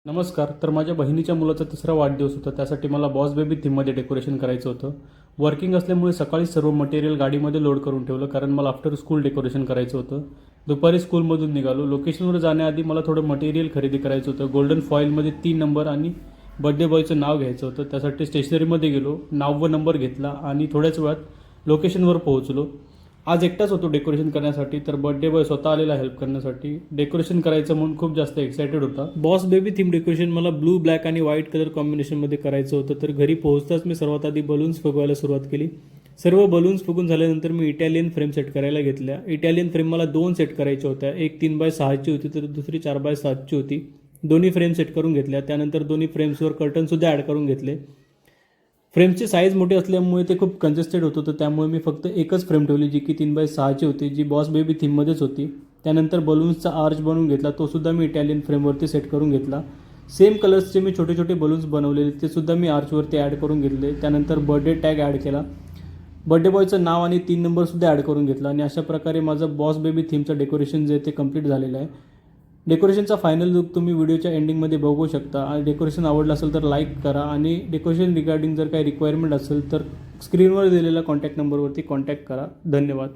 नमस्कार. तर माझ्या बहिणीच्या मुलाचा तिसरा वाढदिवस होता. त्यासाठी मला बॉस बेबी थीममध्ये डेकोरेशन करायचं होतं. वर्किंग असल्यामुळे सकाळीच सर्व मटेरियल गाडीमध्ये लोड करून ठेवलं, कारण मला आफ्टर स्कूल डेकोरेशन करायचं होतं. दुपारी स्कूलमधून निघालो. लोकेशनवर जाण्याआधी मला थोडं मटेरियल खरेदी करायचं होतं. गोल्डन फॉईलमध्ये 3 नंबर आणि बर्थडे बॉयचं नाव घ्यायचं होतं. त्यासाठी स्टेशनरीमध्ये गेलो, नाव व नंबर घेतला आणि थोड्याच वेळात लोकेशनवर पोहोचलो. आज एकटाच होतो डेकोरेशन करण्यासाठी, तर बर्थडे बॉय स्वतः आलेला हेल्प करण्यासाठी. डेकोरेशन करायचं म्हणून खूप जास्त एक्सायटेड होता. बॉस बेबी थीम डेकोरेशन मला ब्लू, ब्लॅक आणि व्हाईट कलर कॉम्बिनेशनमध्ये करायचं होतं. तर घरी पोहोचताच मी सर्वात आधी बलून्स फुगवायला सुरुवात केली. सर्व बलून्स फुगून झाल्यानंतर मी इटालियन फ्रेम सेट करायला घेतल्या. इटालियन फ्रेम मला 2 सेट करायच्या होत्या. एक 3x6ची होती, तर दुसरी 4x7ची होती. दोन्ही फ्रेम सेट करून घेतल्या. त्यानंतर दोन्ही फ्रेम्सवर कर्टनसुद्धा ॲड करून घेतले. फ्रेमची साईज मोठी असल्यामुळे ते खूप कंजेस्टेड होत होतं, त्यामुळे मी फक्त एकच फ्रेम ठेवली, जी की 3x6ची होती, जी बॉस बेबी थीममध्येच होती. त्यानंतर बलून्सचा आर्च बनवून घेतला, तोसुद्धा मी इटालियन फ्रेमवरती सेट करून घेतला. सेम कलर्सचे मी छोटे छोटे बलून्स बनवलेले, ते सुद्धा मी आर्चवरती ॲड करून घेतले. त्यानंतर बर्थडे टॅग ॲड केला, बर्थडे बॉयचं नाव आणि 3 नंबरसुद्धा ॲड करून घेतला. आणि अशा प्रकारे माझं बॉस बेबी थीमचं डेकोरेशन जे ते कंप्लीट झालेलं आहे. डेकोरेशनचा फायनल लुक तुम्ही व्हिडिओच्या एंडिंगमध्ये बघू शकता. आणि डेकोरेशन आवडलं असेल तर लाईक करा, आणि डेकोरेशन रिगार्डिंग जर काही रिक्वायरमेंट असेल तर स्क्रीनवर दिलेल्या कॉन्टॅक्ट नंबरवरती कॉन्टॅक्ट करा. धन्यवाद.